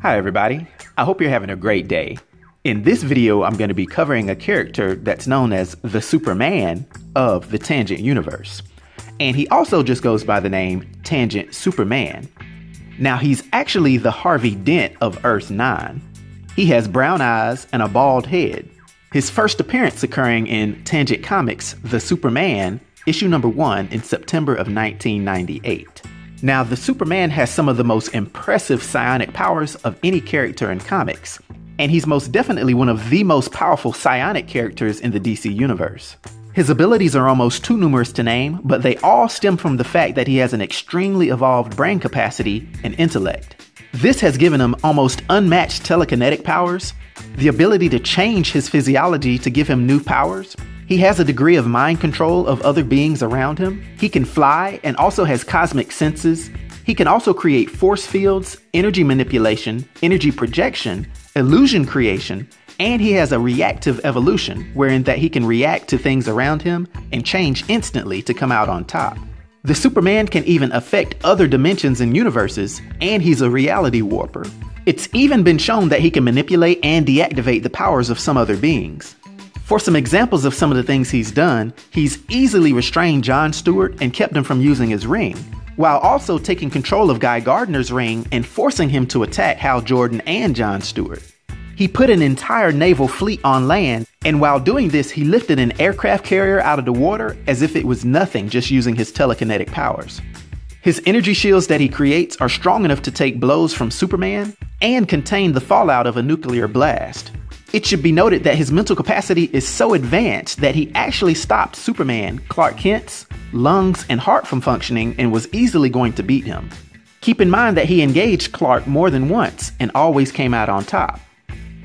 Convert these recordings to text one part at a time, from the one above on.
Hi everybody, I hope you're having a great day. In this video, I'm going to be covering a character that's known as the SuperMan of the Tangent universe. And he also just goes by the name Tangent Superman. Now he's actually the Harvey Dent of Earth-9. He has brown eyes and a bald head. His first appearance occurring in Tangent Comics, The Superman, issue number 1 in September of 1998. Now, the Superman has some of the most impressive psionic powers of any character in comics, and he's most definitely one of the most powerful psionic characters in the DC universe. His abilities are almost too numerous to name, but they all stem from the fact that he has an extremely evolved brain capacity and intellect. This has given him almost unmatched telekinetic powers, the ability to change his physiology to give him new powers. He has a degree of mind control of other beings around him. He can fly and also has cosmic senses. He can also create force fields, energy manipulation, energy projection, illusion creation, and he has a reactive evolution, wherein that he can react to things around him and change instantly to come out on top. The Superman can even affect other dimensions and universes, and he's a reality warper. It's even been shown that he can manipulate and deactivate the powers of some other beings. For some examples of some of the things he's done, he's easily restrained John Stewart and kept him from using his ring, while also taking control of Guy Gardner's ring and forcing him to attack Hal Jordan and John Stewart. He put an entire naval fleet on land, and while doing this, he lifted an aircraft carrier out of the water as if it was nothing, just using his telekinetic powers. His energy shields that he creates are strong enough to take blows from Superman and contain the fallout of a nuclear blast. It should be noted that his mental capacity is so advanced that he actually stopped Superman, Clark Kent's, lungs and heart from functioning and was easily going to beat him. Keep in mind that he engaged Clark more than once and always came out on top.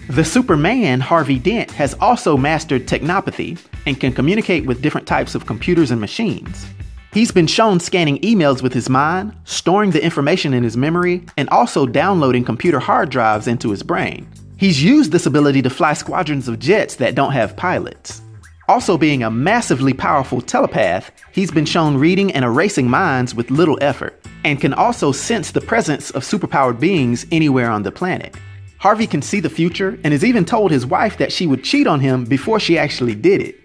The Superman, Harvey Dent, has also mastered technopathy and can communicate with different types of computers and machines. He's been shown scanning emails with his mind, storing the information in his memory, and also downloading computer hard drives into his brain. He's used this ability to fly squadrons of jets that don't have pilots. Also being a massively powerful telepath, he's been shown reading and erasing minds with little effort, and can also sense the presence of superpowered beings anywhere on the planet. Harvey can see the future and has even told his wife that she would cheat on him before she actually did it.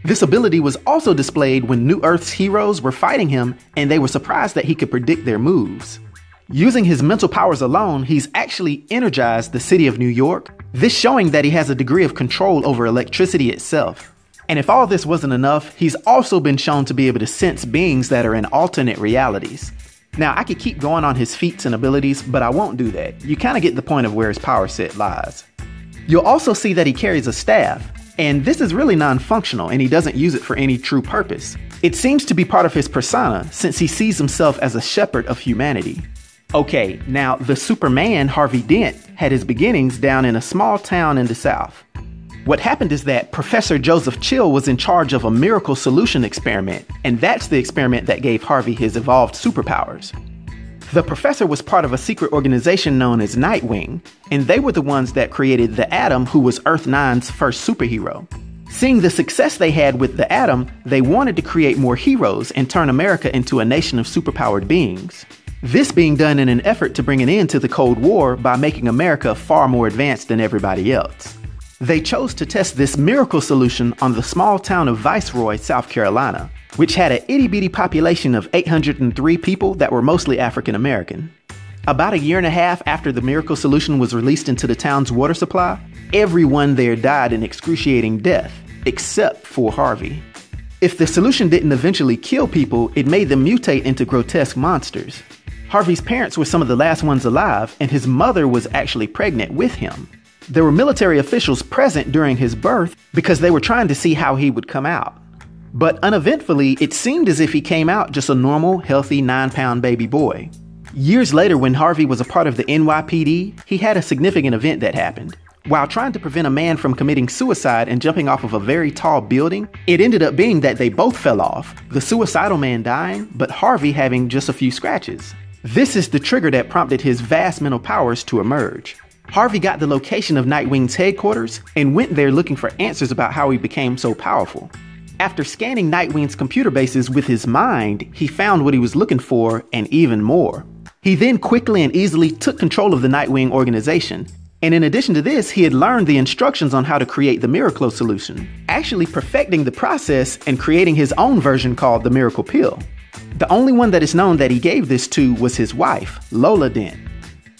This ability was also displayed when New Earth's heroes were fighting him and they were surprised that he could predict their moves. Using his mental powers alone, he's actually energized the city of New York, this showing that he has a degree of control over electricity itself. And if all this wasn't enough, he's also been shown to be able to sense beings that are in alternate realities. Now, I could keep going on his feats and abilities, but I won't do that. You kind of get the point of where his power set lies. You'll also see that he carries a staff, and this is really non-functional and he doesn't use it for any true purpose. It seems to be part of his persona since he sees himself as a shepherd of humanity. Okay, now the Superman, Harvey Dent, had his beginnings down in a small town in the South. What happened is that Professor Joseph Chill was in charge of a Miraclo Solution experiment, and that's the experiment that gave Harvey his evolved superpowers. The professor was part of a secret organization known as Nightwing, and they were the ones that created the Atom, who was Earth-9's first superhero. Seeing the success they had with the Atom, they wanted to create more heroes and turn America into a nation of superpowered beings. This being done in an effort to bring an end to the Cold War by making America far more advanced than everybody else. They chose to test this Miraclo Solution on the small town of Viceroy, South Carolina, which had an itty-bitty population of 803 people that were mostly African American. About a year and a half after the Miraclo Solution was released into the town's water supply, everyone there died an excruciating death, except for Harvey. If the solution didn't eventually kill people, it made them mutate into grotesque monsters. Harvey's parents were some of the last ones alive, and his mother was actually pregnant with him. There were military officials present during his birth because they were trying to see how he would come out. But uneventfully, it seemed as if he came out just a normal, healthy 9-pound baby boy. Years later, when Harvey was a part of the NYPD, he had a significant event that happened. While trying to prevent a man from committing suicide and jumping off of a very tall building, it ended up being that they both fell off, the suicidal man dying, but Harvey having just a few scratches. This is the trigger that prompted his vast mental powers to emerge. Harvey got the location of Nightwing's headquarters and went there looking for answers about how he became so powerful. After scanning Nightwing's computer bases with his mind, he found what he was looking for and even more. He then quickly and easily took control of the Nightwing organization. And in addition to this, he had learned the instructions on how to create the Miraclo Solution, actually perfecting the process and creating his own version called the Miracle Pill. The only one that is known that he gave this to was his wife, Lola Dent.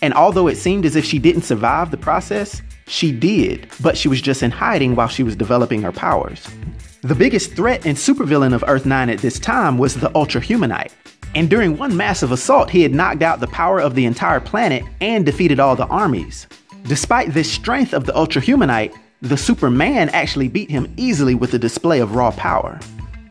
And although it seemed as if she didn't survive the process, she did, but she was just in hiding while she was developing her powers. The biggest threat and supervillain of Earth-9 at this time was the Ultra-Humanite. And during one massive assault, he had knocked out the power of the entire planet and defeated all the armies. Despite this strength of the Ultra-Humanite, the Superman actually beat him easily with a display of raw power.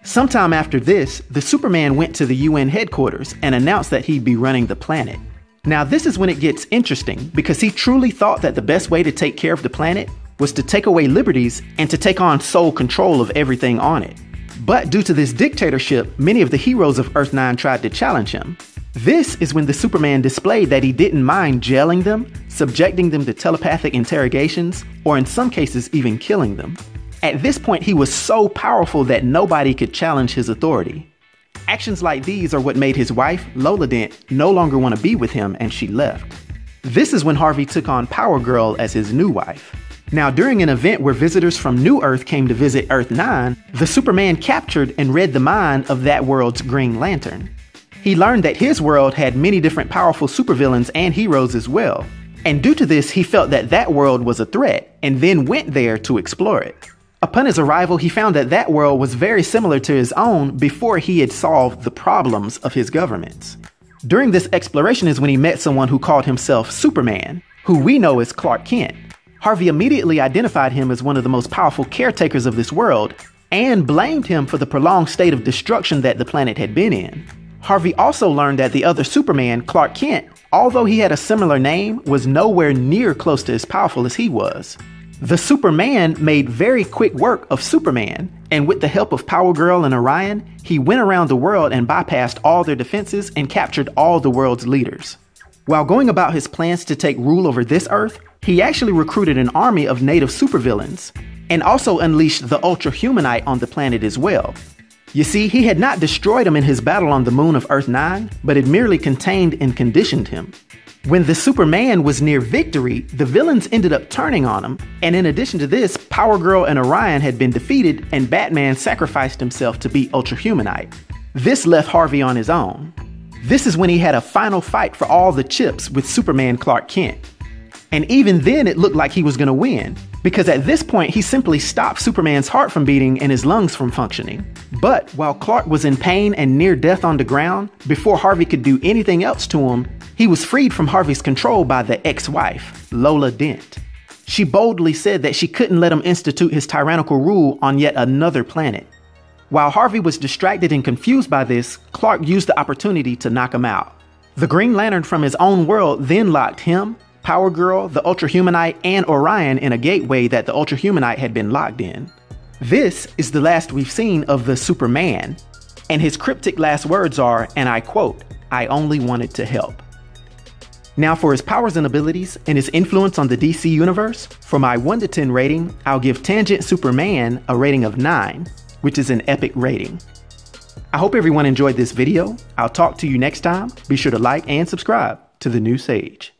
Sometime after this, the Superman went to the UN headquarters and announced that he'd be running the planet. Now this is when it gets interesting, because he truly thought that the best way to take care of the planet was to take away liberties and to take on sole control of everything on it. But due to this dictatorship, many of the heroes of Earth-9 tried to challenge him. This is when the Superman displayed that he didn't mind jailing them, subjecting them to telepathic interrogations, or in some cases even killing them. At this point, he was so powerful that nobody could challenge his authority. Actions like these are what made his wife, Lola Dent, no longer want to be with him, and she left. This is when Harvey took on Powergirl as his new wife. Now, during an event where visitors from New Earth came to visit Earth-9, the Superman captured and read the mind of that world's Green Lantern. He learned that his world had many different powerful supervillains and heroes as well. And due to this, he felt that that world was a threat, and then went there to explore it. Upon his arrival, he found that that world was very similar to his own before he had solved the problems of his governments. During this exploration is when he met someone who called himself Superman, who we know as Clark Kent. Harvey immediately identified him as one of the most powerful caretakers of this world, and blamed him for the prolonged state of destruction that the planet had been in. Harvey also learned that the other Superman, Clark Kent, although he had a similar name, was nowhere near close to as powerful as he was. The Superman made very quick work of Superman, and with the help of Powergirl and Orion, he went around the world and bypassed all their defenses and captured all the world's leaders. While going about his plans to take rule over this Earth, he actually recruited an army of native supervillains, and also unleashed the Ultra-Humanite on the planet as well. You see, he had not destroyed him in his battle on the moon of Earth-9, but had merely contained and conditioned him. When the Superman was near victory, the villains ended up turning on him, and in addition to this, Powergirl and Orion had been defeated, and Batman sacrificed himself to beat Ultra-Humanite. This left Harvey on his own. This is when he had a final fight for all the chips with Superman Clark Kent. And even then it looked like he was going to win, because at this point he simply stopped Superman's heart from beating and his lungs from functioning. But while Clark was in pain and near death on the ground, before Harvey could do anything else to him, he was freed from Harvey's control by the ex-wife, Lola Dent. She boldly said that she couldn't let him institute his tyrannical rule on yet another planet. While Harvey was distracted and confused by this, Clark used the opportunity to knock him out. The Green Lantern from his own world then locked him, Powergirl, the Ultra-Humanite, and Orion in a gateway that the Ultra-Humanite had been locked in. This is the last we've seen of the Superman, and his cryptic last words are, and I quote, "I only wanted to help." Now for his powers and abilities and his influence on the DC universe, for my 1 to 10 rating, I'll give Tangent Superman a rating of 9, which is an epic rating. I hope everyone enjoyed this video. I'll talk to you next time. Be sure to like and subscribe to The New Sage.